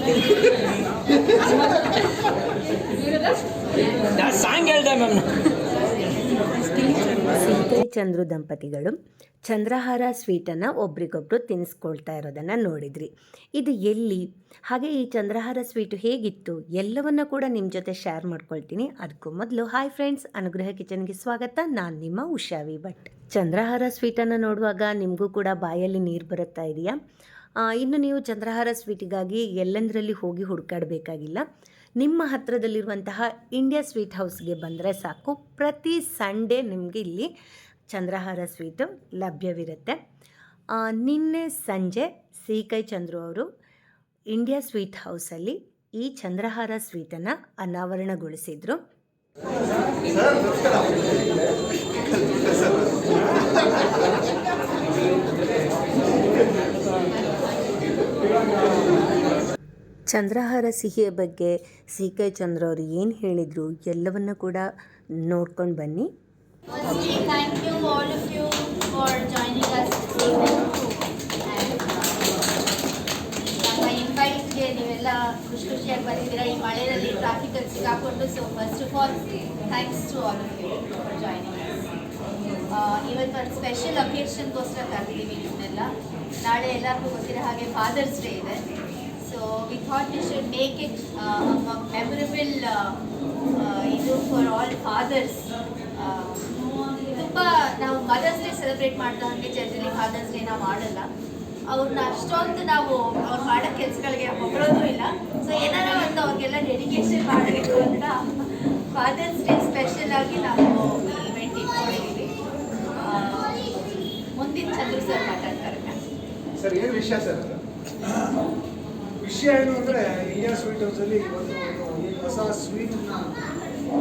ಹೇಳ್ತೀನಿ. ನಾನು ಸಾಂಗ್ ಹೇಳ್ದೆ ಮ್ಯಾಮ್. ಸೀತೆ ಚಂದ್ರು ದಂಪತಿಗಳು ಚಂದ್ರಹಾರ ಸ್ವೀಟನ್ನು ಒಬ್ರಿಗೊಬ್ರು ತಿನ್ನಿಸ್ಕೊಳ್ತಾ ಇರೋದನ್ನು ನೋಡಿದ್ರಿ. ಇದು ಎಲ್ಲಿ, ಹಾಗೆ ಈ ಚಂದ್ರಹಾರ ಸ್ವೀಟು ಹೇಗಿತ್ತು ಎಲ್ಲವನ್ನು ಕೂಡ ನಿಮ್ಮ ಜೊತೆ ಶೇರ್ ಮಾಡ್ಕೊಳ್ತೀನಿ. ಅದಕ್ಕೂ ಮೊದಲು ಹಾಯ್ ಫ್ರೆಂಡ್ಸ್, ಅನುಗ್ರಹ ಕಿಚನ್ಗೆ ಸ್ವಾಗತ. ನಾನು ನಿಮ್ಮ ಉಷಾವಿ ಭಟ್. ಚಂದ್ರಹಾರ ಸ್ವೀಟನ್ನು ನೋಡುವಾಗ ನಿಮಗೂ ಕೂಡ ಬಾಯಲ್ಲಿ ನೀರು ಬರುತ್ತಾ ಇದೆಯಾ? ಇನ್ನು ನೀವು ಚಂದ್ರಹಾರ ಸ್ವೀಟಿಗಾಗಿ ಎಲ್ಲೆಂದರಲ್ಲಿ ಹೋಗಿ ಹುಡುಕಾಡಬೇಕಾಗಿಲ್ಲ. ನಿಮ್ಮ ಹತ್ತಿರದಲ್ಲಿರುವಂತಹ ಇಂಡಿಯಾ ಸ್ವೀಟ್ ಹೌಸ್ಗೆ ಬಂದರೆ ಸಾಕು. ಪ್ರತಿ ಸಂಡೇ ನಿಮಗೆ ಇಲ್ಲಿ ಚಂದ್ರಹಾರ ಸ್ವೀಟು ಲಭ್ಯವಿರುತ್ತೆ. ನಿನ್ನೆ ಸಂಜೆ ಸೀಕೈ ಚಂದ್ರು ಅವರು ಇಂಡಿಯಾ ಸ್ವೀಟ್ ಹೌಸಲ್ಲಿ ಈ ಚಂದ್ರಹಾರ ಸ್ವೀಟನ್ನು ಅನಾವರಣಗೊಳಿಸಿದರು. ಚಂದ್ರಹಾರ ಸಿಹಿಯ ಬಗ್ಗೆ ಸೀಕೈ ಚಂದ್ರ ಅವರು ಏನು ಹೇಳಿದರು ಎಲ್ಲವನ್ನು ಕೂಡ ನೋಡ್ಕೊಂಡು ಬನ್ನಿ. Thank you all of you for joining us this evening. ನಮ್ಮ ಇನ್ವೈಟ್ಗೆ ನೀವೆಲ್ಲ ಖುಷಿಯಾಗಿ ಬಂದಿದ್ದೀರಾ ಈ ಮಳೆಯಲ್ಲಿ ಟ್ರಾಫಿಕಲ್ಲಿ ಸಿಗಾಕೊಂಡು. So first of all thanks to all of you for joining us. ಇವತ್ತು ಒಂದು ಸ್ಪೆಷಲ್ ಅಕೇಷನ್ಗೋಸ್ಕರ ಕರ್ತೀವಿ ನಿಮ್ಮನ್ನೆಲ್ಲ. ನಾಳೆ ಎಲ್ಲರಿಗೂ ಗೊತ್ತಿರೋ ಹಾಗೆ ಫಾದರ್ಸ್ ಡೇ ಇದೆ. So we thought we should make it a memorable ಇದು for all fathers. ತುಂಬ ನಾವು ಮದರ್ಸ್ ಡೇ ಸೆಲೆಬ್ರೇಟ್ ಮಾಡ್ತಾ ಹಾಗೆ ಜನರಲಿ ಫಾದರ್ಸ್ ಡೇ ನಾವು ಮಾಡಲ್ಲ. ಅವ್ರನ್ನ ಅಷ್ಟೊಂದು ನಾವು ಅವ್ರು ಮಾಡೋ ಕೆಲಸಗಳಿಗೆ ಹೊಗಳೋದು ಇಲ್ಲ. ಸೊ ಏನಾರ ಒಂದು ಅವ್ರಿಗೆಲ್ಲ ಡೆಡಿಕೇಶನ್ ಮಾಡಬೇಕು ಅಂತ ಫಾದರ್ಸ್ ಡೇ ಸ್ಪೆಷಲ್ ಆಗಿ ನಾವು ಇವೆಂಟ್ ಇಟ್ಕೊಂಡಿದ್ದೀವಿ. ಮುಂದಿನ ಚಂದ್ರು ಸರ್ ಮಾತಾಡ್ತಾರೆ. ಸರ್ ಏನು ವಿಷಯ ಸರ್? ವಿಷಯ ಏನು ಅಂದರೆ ಇಂಡಿಯಾ ಸ್ವೀಟ್ ಹೌಸಲ್ಲಿ ಒಂದು ಹೊಸ ಸ್ವೀಟನ್ನ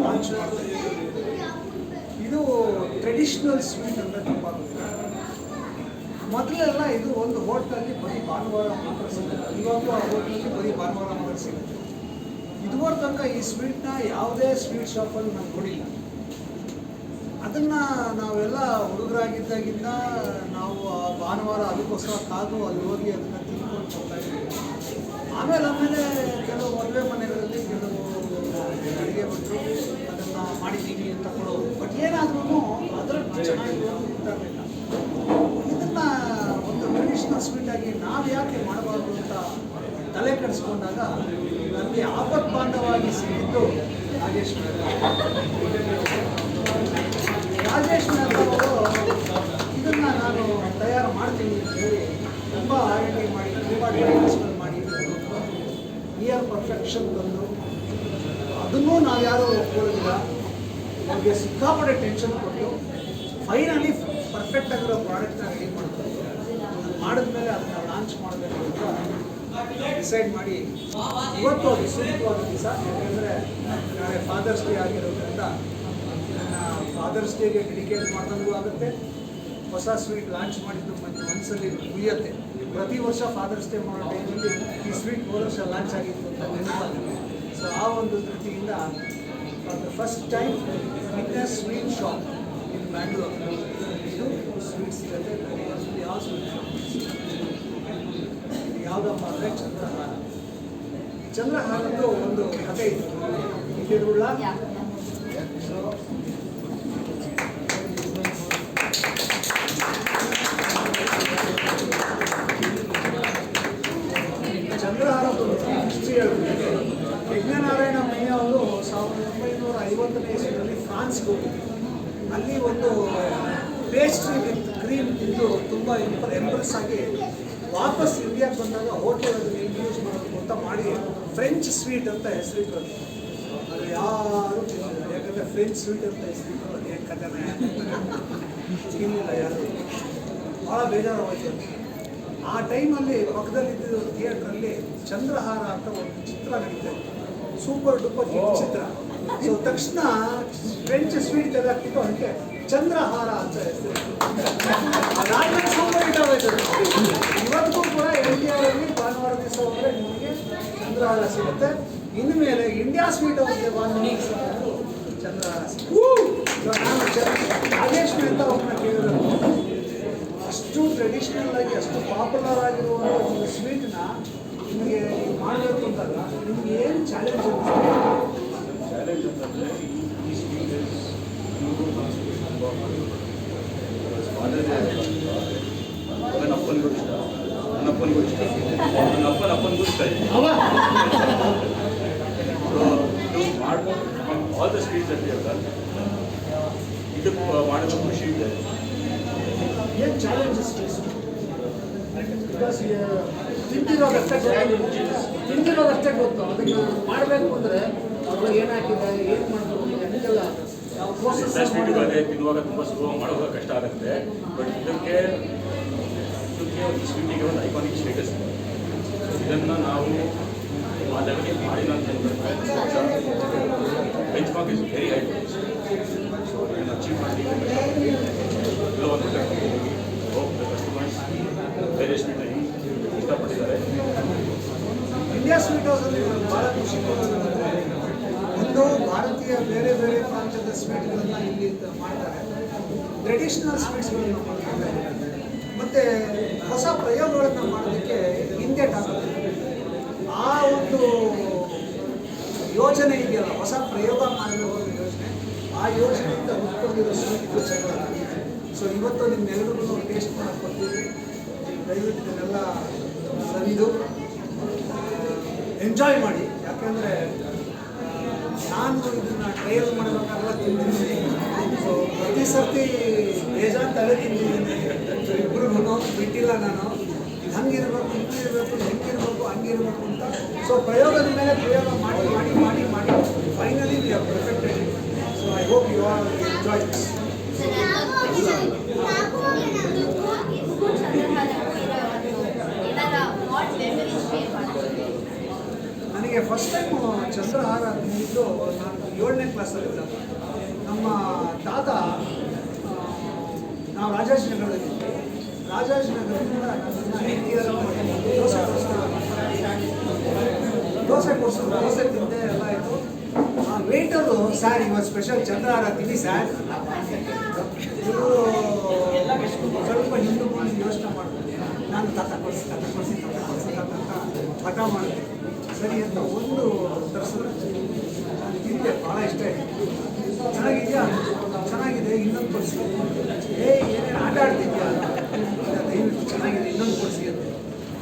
ಲಾಂಚ್ ಮಾಡ್ತಾರೆ. ಇದು ಟ್ರೆಡಿಷ್ನಲ್ ಸ್ವೀಟ್ ಅಂತ ತಪ್ಪಾಗುತ್ತೆ. ಮೊದಲೆಲ್ಲ ಇದು ಒಂದು ಹೋಟ್ಲಲ್ಲಿ ಬರೀ ಭಾನುವಾರ ಮಾತ್ರ ಸಿಗುತ್ತೆ. ಇವಾಗಲೂ ಆ ಹೋಟ್ಲಲ್ಲಿ ಬರೀ ಭಾನುವಾರ ಮಾತ್ರ ಸಿಗುತ್ತೆ. ಇದುವರೆಗೆ ತನಕ ಈ ಸ್ವೀಟ್ನ ಯಾವುದೇ ಸ್ವೀಟ್ ಶಾಪಲ್ಲಿ ನಾನು ನೋಡಿಲ್ಲ. ಅದನ್ನು ನಾವೆಲ್ಲ ಹುಡುಗರಾಗಿದ್ದಾಗಿಂದ ನಾವು ಭಾನುವಾರ ಅದಕ್ಕೋಸ್ಕರ ಕಾದು ಅಲ್ಲಿ ಹೋಗಿ ಅದನ್ನು ತಿನ್ಕೊಂಡು ಹೋಗ್ತಾ ಇದ್ದೀವಿ. ಆಮೇಲೆ ಕೆಲವು ಮದುವೆ ಮನೆಗಳಲ್ಲಿ ಕೆಲವು ಅಡುಗೆ ಬಂದು ಅದನ್ನು ಮಾಡಿದ್ದೀವಿ ಅಂತ ಕೊಡೋದು. ಬಟ್ ಏನಾದ್ರೂ ಅದರ ಚೆನ್ನಾಗಿರೋದು ಗೊತ್ತಾಗಲಿಲ್ಲ. ಇದನ್ನು ಒಂದು ಟ್ರೆಡಿಷ್ನಲ್ ಸ್ವೀಟಾಗಿ ನಾವು ಯಾಕೆ ಮಾಡಬಾರ್ದು ಅಂತ ತಲೆ ಕೆಡಿಸ್ಕೊಂಡಾಗ ನನಗೆ ಆಪತ್ ಬಾಂಧವಾಗಿ ಸಿಕ್ಕಿದ್ದು ರಾಜೇಶ್ ಅವರು ಇದನ್ನು ನಾನು ತಯಾರು ಮಾಡ್ತೀನಿ ಅಂತ ಹೇಳಿ ತುಂಬ R&D ಮಾಡಿ ತುಂಬ ಟ್ರೈನಿಂಗ್ಸ್ಗಳು ಮಾಡಿ ನಿಯರ್ ಪರ್ಫೆಕ್ಷನ್ ಬಂದು ಅದನ್ನೂ ನಾವು ಯಾರೂ ಒಪ್ಕೊಳ್ಳೋದಿಲ್ಲ. ಅವ್ರಿಗೆ ಸಿಕ್ಕಾಪಟ್ಟೆ ಟೆನ್ಷನ್ ಕೊಟ್ಟು ಫೈನಲಿ ಪರ್ಫೆಕ್ಟ್ ಆಗಿರೋ ಪ್ರಾಡಕ್ಟ್ನ ರೆಡಿ ಮಾಡ್ತಾರೆ. ಮಾಡಿದ್ಮೇಲೆ ಅದನ್ನು ಲಾಂಚ್ ಮಾಡಬೇಕು ಅಂತ ಡಿಸೈಡ್ ಮಾಡಿ ಇವತ್ತು ಅದು ಸೂಕ್ತವಾದ ದಿವಸ. ಯಾಕೆಂದರೆ ನಾಳೆ ಫಾದರ್ಸ್ ಡೇ ಆಗಿರೋದ್ರಿಂದ ಫಾದರ್ಸ್ ಡೇಗೆ ಡೆಡಿಕೇಟ್ ಮಾಡ್ದಂಗೂ ಆಗುತ್ತೆ. ಹೊಸ ಸ್ವೀಟ್ ಲಾಂಚ್ ಮಾಡಿದ್ದು ಮನಸ್ಸಲ್ಲಿ ಉಳಿಯುತ್ತೆ. ಪ್ರತಿ ವರ್ಷ ಫಾದರ್ಸ್ ಡೇ ಮಾಡೋ ಟೈಮಲ್ಲಿ ಈ ಸ್ವೀಟ್ ಹೋದ ವರ್ಷ ಲಾಂಚ್ ಆಗಿತ್ತು ಅಂತ ನೆನಪಾಗುತ್ತೆ. ಸೊ ಆ ಒಂದು ದೃಷ್ಟಿಯಿಂದ for the first time in a sweet shop ಇನ್ ಬ್ಯಾಂಗ್ಳೂರ್ ಇದು ಸ್ವೀಟ್ಸ್ ಜೊತೆ ಯಾವ ಸ್ವೀಟ್ ಶಾಪ್ ಯಾವುದಪ್ಪ ಅಂದರೆ ಚಂದ್ರಹಾರ. ಈ ಚಂದ್ರಹಾರದ್ದು ಒಂದು ಕಥೆ ಇತ್ತು. ಇಲ್ಲಿರುಳ್ಳ ಚಂದ್ರಹಾರದ ಹಿಸ್ಟ್ರಿ ಹೇಳಬೇಕು. ಯಜ್ಞನಾರಾಯಣ ಮಯ್ಯ ಅವರು 1950ನೇ ಇಸ್ವಿಯಲ್ಲಿ ಫ್ರಾನ್ಸ್ಗೆ ಹೋಗಿದ್ರು. ಅಲ್ಲಿ ಒಂದು ಪೇಸ್ಟ್ರಿ ವಿತ್ ಕ್ರೀಮ್ ತಿಂದು ತುಂಬ ಎಂಪ್ರೆಸ್ ಆಗಿ ವಾಪಸ್ ಇಂಡಿಯಾಗೆ ಬಂದಾಗ ಹೋಟೆಲ್ ಅದನ್ನು ಯೂಸ್ ಮಾಡಬೇಕು ಅಂತ ಮಾಡಿ ಫ್ರೆಂಚ್ ಸ್ವೀಟ್ ಅಂತ ಹೆಸರಿಟ್ಟು ಅದು ಯಾರು ತಿನ್ನಲಿಲ್ಲ. ಯಾಕಂದರೆ ಫ್ರೆಂಚ್ ಸ್ವೀಟ್ ಅಂತ ಹೆಸರಿಟ್ಟು ಅದೇನು ಕಥೆನೇ ತಿನ್ನಲಿಲ್ಲ ಯಾರು. ಭಾಳ ಬೇಜಾರಾಗೋಯ್ತು. ಆ ಟೈಮಲ್ಲಿ ಪಕ್ಕದಲ್ಲಿದ್ದ ಥಿಯೇಟ್ರಲ್ಲಿ ಚಂದ್ರಹಾರ ಅಂತ ಒಂದು ಚಿತ್ರ ನಡೀತಾ ಇತ್ತು. ಸೂಪರ್ ಡೂಪರ್ ಹಿಟ್ ಚಿತ್ರ. ಸೊ ತಕ್ಷಣ ಫ್ರೆಂಚ್ ಸ್ವೀಟ್ ತೆಗೆದಾಕಿತ್ತು. ಅದಕ್ಕೆ ಚಂದ್ರಹಾರ ಅಂತ ಹೆಸರು. ಅದಾದ್ಮೇಲೆ ಸೂಪರ್ ಹಿಟ್ ಆಗೋಯ್ತು. ಇವತ್ತಿಗೂ ಕೂಡ ಇಂಡಿಯಾದಲ್ಲಿ ಭಾನುವಾರ ದಿವಸ ಹೋದರೆ ನಿಮಗೆ ಚಂದ್ರಹಾರ ಸಿಗುತ್ತೆ. ಇನ್ಮೇಲೆ ಇಂಡಿಯಾ ಸ್ವೀಟ್ ಹೌಸ್ಗೆ ಭಾನುವಾರ ಚಂದ್ರಹಾರ ಸಿಗುತ್ತೆ. ನಾನು ರಾಜೇಶ್ ಅಂತ ಅವ್ರನ್ನ ಕೇಳಿದ್ರು. ಅಷ್ಟು ಟ್ರೆಡಿಷ್ನಲ್ ಆಗಿ ಅಷ್ಟು ಪಾಪ್ಯುಲರ್ ಆಗಿರುವಂಥ ಒಂದು ಸ್ವೀಟ್ನ ನಿಮಗೆ ಮಾಡಬೇಕು ಅಂತಾಗ ನಿಮ್ಗೆ ಏನು ಚಾಲೆಂಜ್ ಚಾಲೆಂಜ್ ಅಂತಂದರೆ ಈ ಸ್ವೀಟ್ ನನ್ನ ಅಪ್ಪನಿಗೂ ಇಷ್ಟ, ನನ್ನ ಅಪ್ಪನಿಗೂ ಇಷ್ಟ, ನನ್ನ ಅಪ್ಪನಿಗೂ ಇಷ್ಟ ಇದೆ. ಸೊ ಇದು ಮಾಡ್ಬೋದು ಆಲ್ ದ ಸ್ವೀಟ್ಸ್ ಅಂತ ಹೇಳ್ತಾರೆ. ಇದು ಮಾಡೋದು ಖುಷಿ ಇದೆ. ಏನು ಚಾಲೆಂಜಸ್ ಬಿಕಾಸ್ ತಿಂದಿರೋದಷ್ಟೇ ಗೊತ್ತು. ಅದನ್ನು ಮಾಡಬೇಕು ಅಂದರೆ ಅದ್ರಲ್ಲಿ ಏನಾಗಿದೆ, ಏನು ಮಾಡಬೇಕು ಅದಕ್ಕೆಲ್ಲ ಎಲ್ಲ ಸ್ವೀಟಿಗೂ ಅದೇ ತಿನ್ನುವಾಗ ತುಂಬ ಸುಲಭ ಮಾಡೋದು ಕಷ್ಟ ಆಗುತ್ತೆ. ಬಟ್ ಇದಕ್ಕೆ ಒಂದು ಸ್ವೀಟಿಗೆ ಒಂದು ಐಕಾನಿಕ್ ಸ್ಟೇಟಸ್ ಇದೆ. ಇದನ್ನು ನಾವು ಆ ಲೆವೆಲಿಗೆ ಮಾಡಿಲ್ಲ ಅಂತಂದರೆ bench mark is very high. So ಇದನ್ನು ಅಚೀವ್ ಮಾಡಲಿಕ್ಕೆ ಎಲ್ಲೋ ಒಂದು ಕಸ್ಟಮರ್ಸ್ ಬೇರೆ ಸ್ವೀಟಲ್ಲಿ ಇಷ್ಟಪಟ್ಟಿದ್ದಾರೆ. ಇಂಡಿಯಾ ಸ್ವೀಟ್ ಹೌಸಲ್ಲಿ ಭಾಳ ಖುಷಿ ಕೊಡೋದಂದರೆ ಒಂದು ಭಾರತೀಯ ಬೇರೆ ಬೇರೆ ಪ್ರಾಂತ್ಯದ ಸ್ವೀಟ್ಗಳನ್ನು ಇಲ್ಲಿ ಮಾಡ್ತಾರೆ, ಟ್ರೆಡಿಷ್ನಲ್ ಸ್ವೀಟ್ಸ್ಗಳನ್ನು ಮಾಡ್ತಾರೆ, ಮತ್ತು ಹೊಸ ಪ್ರಯೋಗಗಳನ್ನು ಮಾಡೋದಕ್ಕೆ ಹಿಂದೆ ಆಗುತ್ತೆ. ಆ ಒಂದು ಯೋಜನೆ ಇದೆಯಲ್ಲ, ಹೊಸ ಪ್ರಯೋಗ ಮಾಡಬೇಕು ಅನ್ನೋ ಯೋಜನೆ, ಆ ಯೋಜನೆಯಿಂದ ಹುಟ್ಕೊಂಡಿರೋ ಸ್ವೀಟ್ ಇದು ಚಂದ್ರಹಾರ. ಸೊ ಇವತ್ತು ನಿಮ್ಮೆಲ್ಲರಿಗೂ ಟೇಸ್ಟ್ ಮಾಡೋಕ್ಕೆ ಕೊಡ್ತೀವಿ. ದಯವಿಟ್ಟು ಇದನ್ನೆಲ್ಲ ಸವಿದು ಎಂಜಾಯ್ ಮಾಡಿ. ಯಾಕೆಂದರೆ ನಾನು ಇದನ್ನು ಟ್ರಯಲ್ ಮಾಡಬೇಕಾದ್ರೆ ತಿಂದಿದ್ದೀನಿ. ಸೊ ಪ್ರತಿ ಸರ್ತಿ ಬೇಜಾನ್ ತಲೆ ತಿಂದಿದ್ದೀನಿ. ಇಬ್ಬರಿಗೂ ಬಿಟ್ಟಿಲ್ಲ ನಾನು. ಇದು ಹಂಗಿರ್ಬೇಕು, ಹಿಂಗಿರ್ಬೇಕು, ಹಂಗಿರ್ಬೇಕು ಅಂತ. ಸೊ ಪ್ರಯೋಗದ ಮೇಲೆ ಪ್ರಯೋಗ ಮಾಡಿ ಮಾಡಿ ಮಾಡಿ ಮಾಡಿ finally we have perfected. So I hope you all enjoy this. ನನಗೆ ಫಸ್ಟ್ ಟೈಮು ಚಂದ್ರಹಾರ ತಿಂದಿದ್ದು ನಾನು 7ನೇ ಕ್ಲಾಸಲ್ಲಿದ್ದ. ನಮ್ಮ ತಾತ, ನಾವು ರಾಜಾಜಿನಗರದಲ್ಲಿದ್ದೆ. ರಾಜಾಜಿನಗರದಿಂದ ನನ್ನನ್ನು ದೋಸೆ ಕೊಡಿಸಿದ್ರು. ದೋಸೆ ತಿಂದೆ ಎಲ್ಲ ಆಯಿತು. ಆ ವೇಟರು, ಸರ್ ಇವತ್ತು ಸ್ಪೆಷಲ್ ಚಂದ್ರಹಾರ ತಿನ್ನಿ ಸರ್. ಇವರು ಸ್ವಲ್ಪ ಹಿಂದೂ ಬಂದು ಯೋಚನೆ ಮಾಡಿದೆ. ನಾನು ತಾತ ಕೊಡಿಸಿ ಅಂತ ಹಠ ಮಾಡಿದೆ. ಸರಿ ಅಂತ ಒಂದು ತರಿಸಿದ್ರೆ ನಾನು ತಿಂದೆ, ಭಾಳ ಇಷ್ಟ ಆಯಿತು. ಚೆನ್ನಾಗಿದೆಯಾ, ಚೆನ್ನಾಗಿದೆ, ಇನ್ನೊಂದು ಕೊಡಿಸಿ. ಏನೇನು ಆಟ ಆಡ್ತಿದ್ಯಾ, ದಯವಿಟ್ಟು ಚೆನ್ನಾಗಿದೆ, ಇನ್ನೊಂದು ಕೊಡಿಸಿ ಅಂತ.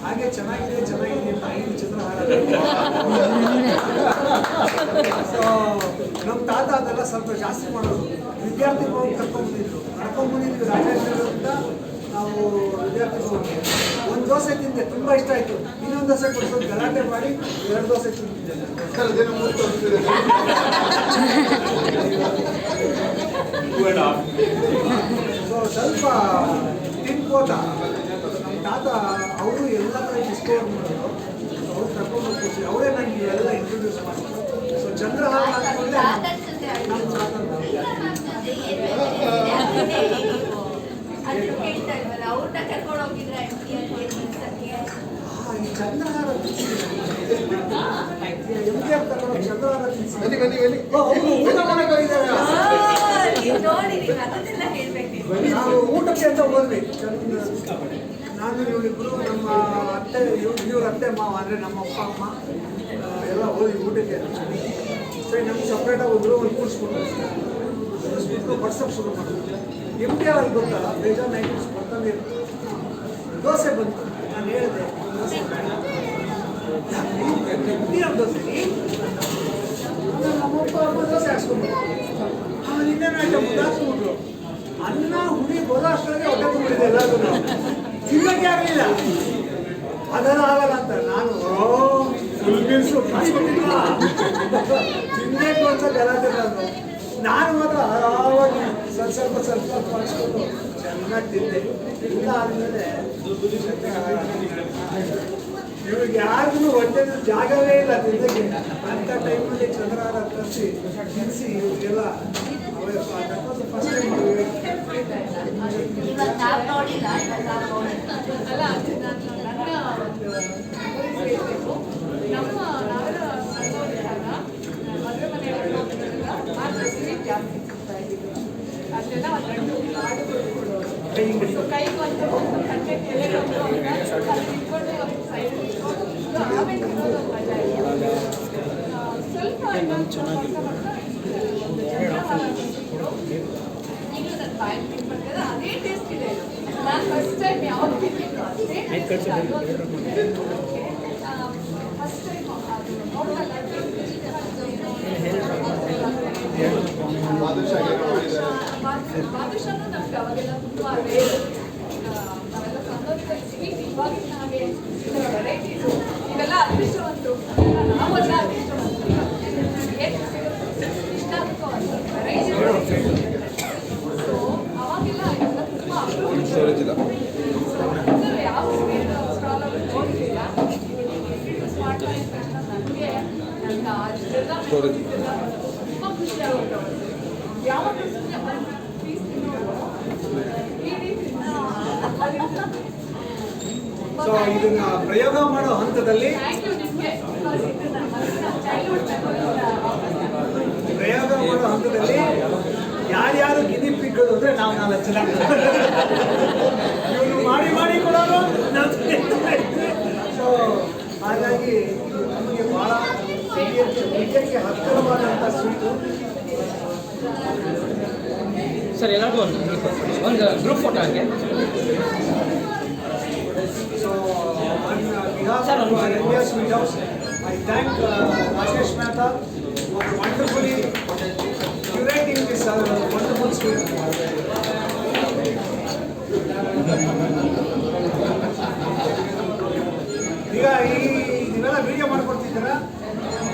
ಹಾಗೆ ಚೆನ್ನಾಗಿದೆ ಅಂತ 5 ಚಂದ್ರಹಾರ. ಸೊ ನಮ್ಮ ತಾತ ಅದೆಲ್ಲ ಸ್ವಲ್ಪ ಜಾಸ್ತಿ ಮಾಡೋದು. ವಿದ್ಯಾರ್ಥಿ ಭವನ ಕರ್ಕೊಂಡ್ಬಂದಿದ್ವಿ ರಾಜಾಜಿನಗರದಿಂದ. ನಾವು ವಿದ್ಯಾರ್ಥಿ ಭವನಕ್ಕೆ ಒಂದು ದೋಸೆ ತಿಂದೆ, ತುಂಬ ಇಷ್ಟ ಆಯಿತು. ಇನ್ನೊಂದು ದೋಸೆ ಕೊಡಿಸೋದು ಗಲಾಟೆ ಮಾಡಿ 2 ದೋಸೆ ತಿಂದಿದ್ದೆ. ಸೊ ಸ್ವಲ್ಪ ತಿನ್ಕೋತ ನಮ್ಮ ತಾತ ಅವರು ಎಲ್ಲ ಕಡೆ ಡಿಸ್ಕವರ್ ಮಾಡೋದು. ಅವ್ರು ಕರ್ಕೊಂಡು ಹೋಗ್ತೀವಿ, ಅವರೇ ನನಗೆ ಎಲ್ಲ ಇಂಟ್ರೊಡ್ಯೂಸ್ ಮಾಡಿದ್ರು. ಸೊ ಚಂದ್ರಹಾರ ಅಂದ್ಕೊಂಡೆ ನಮ್ಮ ತಾತ. ಈ ಚಂದ್ರಹಾರ MKR ತಗೊಂಡು ಚಂದ್ರಹಾರ ಊಟ ಮಾಡಕ್ಕೆ ಹೋಗಿದ್ದಾರೆ. ನಾವು ಊಟಕ್ಕೆ ಅಂತ ಹೋದ್ವಿ. ನಾನು ಇವರಿಬ್ಬರು, ನಮ್ಮ ಅತ್ತೆ, ಇವ್ರ ಅತ್ತೆ ಮಾವ ಅಂದರೆ ನಮ್ಮ ಅಪ್ಪ ಅಮ್ಮ ಎಲ್ಲ ಹೋಗಿ ಊಟಕ್ಕೆ. ಸರಿ, ನಮ್ಗೆ ಸಪ್ರೇಟಾಗಿ ಹೋದ್ರು, ಒಂದು ಕೂಡಿಸ್ಕೊಂಡು ಬಡ್ಸಕ್ಕೆ ಶುರು ಮಾಡಿದ್ರು. MKR ಅಲ್ಲಿ ಗೊತ್ತಲ್ಲ, ಬೇಜಾನ್ ಐಟಮ್ಸ್ ಬರ್ತಾನೆ ಇರುತ್ತೆ. ದೋಸೆ ಬಂತು. ನಾನು ಹೇಳಿದೆ ದೋಸೆ ಬೇಡ, ದೋಸೆ. ನಮ್ಮಪ್ಪ ಅಮ್ಮ ದೋಸೆ ಹಾಕ್ಸ್ಕೊಂಡ್ರು. ಆಮೇಲೆ ಇನ್ನೇನು ಐಟಮ್ ಹಾಕ್ಸ್ಕೊಂಡ್ರು. ಅನ್ನ ಹುಡಿ ಬರೋ ಅಷ್ಟೊಳಗೆ ಹೊಟ್ಟೆ ತುಂಬಿಡಿದೆ ಎಲ್ಲರೂ. ತಿನ್ನಕ್ಕೆ ಆಗಲಿಲ್ಲ, ಅದೆಲ್ಲ ಆಗಲ್ಲ ಅಂತ ನಾನು ಫುಲ್ ಮೀಲ್ಸು ಕಾಯಿಸ್ಕೊಂಡಿಲ್ಲ. ತಿನ್ನಬೇಕು ಅಂತ ಗಲಾಟೆ ನಾನು ಮಾತ್ರ ಆರಾಮಾಗಿ ಸ್ವಲ್ಪ ಕಾಯಿಸ್ಕೊಂಡು ಚೆನ್ನಾಗಿ ತಿಂದೆ. ಇಲ್ಲ ಆದಮೇಲೆ ಇವ್ರಿಗೆ ಯಾರಿಗೂ ಹೊಟ್ಟೆ ಜಾಗವೇ ಇಲ್ಲ ತಿಂದಕ್ಕೆ. ಅಂಥ ಟೈಮಲ್ಲಿ ಚಂದ್ರಹಾರ ತರಿಸಿ ತಿನ್ನಿಸಿ ಇವ್ರಿಗೆಲ್ಲ ಫಸ್ಟ್ ಟೈಮ್ ಕೈ ನಾನು ಚೆನ್ನಾಗಿಲ್ಲ ಅದೇ ಟೇಸ್ಟ್ ಇದೆ. ನಾನು ಫಸ್ಟ್ ಟೈಮ್ ಯಾವ್ದು ತಿಂದಿದ್ದು ಅದೇ ಟೇಸ್ಟ್ ಫಸ್ಟ್ ಟೈಮ್ ಅದು ನೋಡಲ್ಲ ಬಾದುಷಾನು ನಮ್ಗೆ ಅವಾಗೆಲ್ಲ ತುಂಬ ರೇರ್. ನಾವೆಲ್ಲ ಸಂತೋಷದಲ್ಲಿ ಇವಾಗಿನ ಹಾಗೆ ವೆರೈಟೀಸು ಇವೆಲ್ಲ ಅದೃಷ್ಟವಂತರು. ನಾವೆಲ್ಲ ಅದೃಷ್ಟವಂತರು. ಏನು ಇಷ್ಟ ಆಗುತ್ತೋ ಅದು ವೆರೈಟಿ. ಸೊ ಅವಾಗೆಲ್ಲ ಇವೆಲ್ಲ ತುಂಬ ಯಾವ ಸ್ಟಾಲಲ್ಲಿ ನೋಡಿದ್ದೀರ ಮಾಡ್ತಾ ಇರ್ತಾರೆ ನನಗೆ ಅಷ್ಟೆಲ್ಲ ತುಂಬ ಖುಷಿ ಆಗುತ್ತೆ. ಯಾವಾಗಲೂ ಸುಮ್ಮನೆ ಒಂದು ಪೀಸ್ ತಿನ್ನೋದು ಈ ರೀತಿ ಸೊ ಇದನ್ನ ಪ್ರಯೋಗ ಮಾಡೋ ಹಂತದಲ್ಲಿ ಥ್ಯಾಂಕ್ ಯು ನಿಮಗೆ. ಚೈಲ್ಡ್ಹುಡ್ ಪ್ರಯೋಗ ಮಾಡೋ ಹಂತದಲ್ಲಿ ಯಾರ್ಯಾರು ಗಿನಿ ಪಿಗ್ಗಳು ಅಂದರೆ ನಾವು 4 ಜನ ಇವರು ಮಾಡಿ ಕೊಡೋರು ಸೊ ಹಾಗಾಗಿ ನಮಗೆ ಭಾಳ ಹೃದಯಕ್ಕೆ ಹತ್ತಿರವಾದಂಥ ಸ್ವೀಟು. ಸರ್ ಎಲ್ಲರಿಗೂ ಒಂದು ಗ್ರೂಪ್ ಫೋಟೋ ಹಾಗೆ. So India Sweet House, I thank Rajesh Mehta for wonderfully curating this wonderful sweet. ಈಗ ನೀವೆಲ್ಲ ವಿಡಿಯೋ ಮಾಡ್ಕೊಡ್ತಿದ್ದೀರಾ.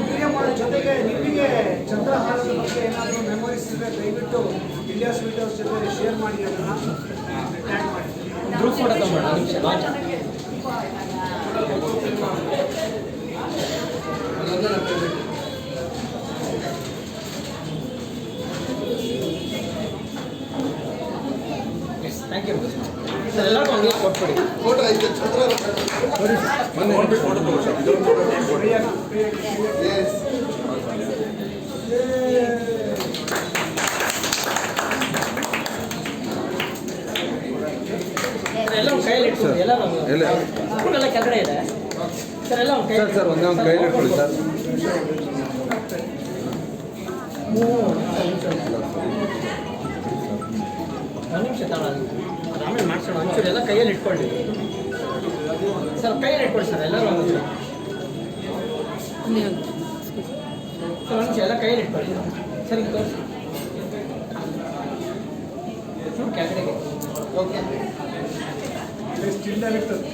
ವಿಡಿಯೋ ಮಾಡೋ ಜೊತೆಗೆ ನಿಮಗೆ ಚಂದ್ರಹಾರದ ಬಗ್ಗೆ ಏನಾದರೂ ಮೆಮೊರೀಸ್ ಇದ್ದರೆ ದಯವಿಟ್ಟು ಇಂಡಿಯಾ ಸ್ವೀಟ್ ಹೌಸ್ ಜೊತೆ ಶೇರ್ ಮಾಡಿ, ಅದನ್ನು ಟ್ಯಾಗ್ ಮಾಡಿ. ಗ್ರೂಪ್ ಫೋಟೋ ತಗೊಂಡು ನಿಮಿಷ ಥ್ಯಾಂಕ್ ಯು ಸರ್. ಎಲ್ಲರಿಗೂ ಹಂಗೆ ಕೊಟ್ಬಿಡಿ. ಫೋಟೋ ಐತೆ ಚಂದ್ರ ಎಸ್ ಸರ್ ಎಲ್ಲ ಒಂದು ಕೈಯಲ್ಲಿ ಇಟ್ಕೊಂಡು ಎಲ್ಲ ಸ್ಪೂನೆಲ್ಲ ಕೆಳಗಡೆ ಇದೆ ಸರ್. ಎಲ್ಲ ಒಂದು ಕೈ ಸರ್ ಒಂದೇ ಒಂದು ಕೈಲಿ ಇಟ್ಕೊಳ್ಳಿ ಸರ್. ಒಂದು ನಿಮಿಷ ತಗೊಳ್ಳಿ, ಆಮೇಲೆ ಮಾಡ್ಸೋಣ. ಒಂಚೂರು ಎಲ್ಲ ಕೈಯಲ್ಲಿ ಇಟ್ಕೊಳ್ಳಿ ಸರ್. ಕೈಯಲ್ಲಿ ಇಟ್ಕೊಳ್ಳಿ ಸರ್ ಎಲ್ಲರೂ ಒಂದು ಸರ್. ಒಂದು ನಿಮಿಷ ಎಲ್ಲ ಕೈಯಲ್ಲಿ ಇಟ್ಕೊಳ್ಳಿ ಸರ್. ಈಗ ತೋರಿಸಿ ಚೂರು ಕೆಳಗಡೆಗೆ. ಓಕೆ ಸ್ಟಿಲ್ ಇರ್ತದೆ.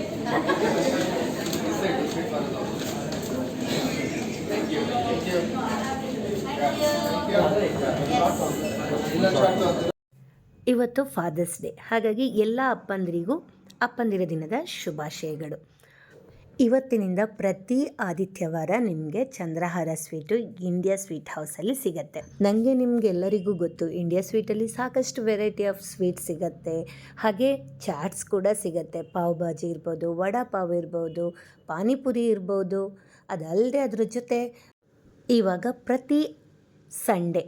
ಇವತ್ತು ಫಾದರ್ಸ್ ಡೇ, ಹಾಗಾಗಿ ಎಲ್ಲ ಅಪ್ಪಂದಿರ ದಿನದ ಶುಭಾಶಯಗಳು. ಇವತ್ತಿನಿಂದ ಪ್ರತಿ ಆದಿತ್ಯವಾರ ನಿಮಗೆ ಚಂದ್ರಹಾರ ಸ್ವೀಟು ಇಂಡಿಯಾ ಸ್ವೀಟ್ ಹೌಸಲ್ಲಿ ಸಿಗುತ್ತೆ. ನನಗೆ ನಿಮಗೆಲ್ಲರಿಗೂ ಗೊತ್ತು, ಇಂಡಿಯಾ ಸ್ವೀಟಲ್ಲಿ ಸಾಕಷ್ಟು ವೆರೈಟಿ ಆಫ್ ಸ್ವೀಟ್ ಸಿಗುತ್ತೆ. ಹಾಗೆ ಚಾಟ್ಸ್ ಕೂಡ ಸಿಗುತ್ತೆ. ಪಾವ್ ಭಾಜಿ ಇರ್ಬೋದು, ವಡಾ ಪಾವ್ ಇರ್ಬೋದು, ಪಾನಿಪುರಿ ಇರ್ಬೋದು. ಅದಲ್ಲದೆ ಅದ್ರ ಜೊತೆ ಇವಾಗ ಪ್ರತಿ ಸಂಡೇ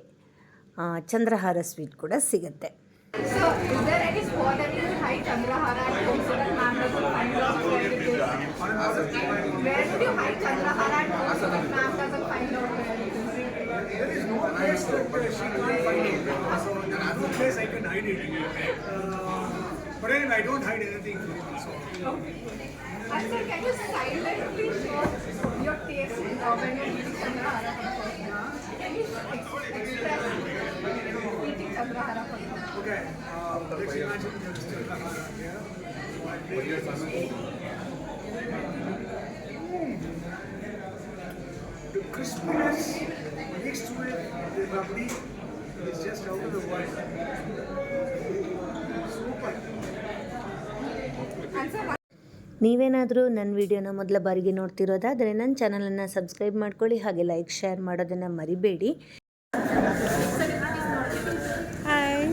ಚಂದ್ರಹಾರ ಸ್ವೀಟ್ ಕೂಡ ಸಿಗುತ್ತೆ. So, is there any spot that you can hide Chandrahara at home so that ma'am doesn't find out where it is? Where would you hide Chandrahara at home so that ma'am doesn't find out where it is? There is no place that she can't find it. So there is no place I can hide it. But anyway, I don't hide anything. So. Okay. And sir, can you silently show your taste when you're eating Chandrahara? Can you express eating Chandrahara for you? Okay. Let's imagine there's Chandrahara here. The crispiness next to it, the rabdi is just out of the world. Super. And sir, ನೀವೇನಾದರೂ ನನ್ನ ವಿಡಿಯೋನ ಮೊದಲ ಬಾರಿಗೆ ನೋಡ್ತಿರೋದಾದರೆ ನನ್ನ ಚಾನಲನ್ನು subscribe ಮಾಡ್ಕೊಳ್ಳಿ. ಹಾಗೆ like share ಮಾಡೋದನ್ನು ಮರಿಬೇಡಿ. ಹಾಯ್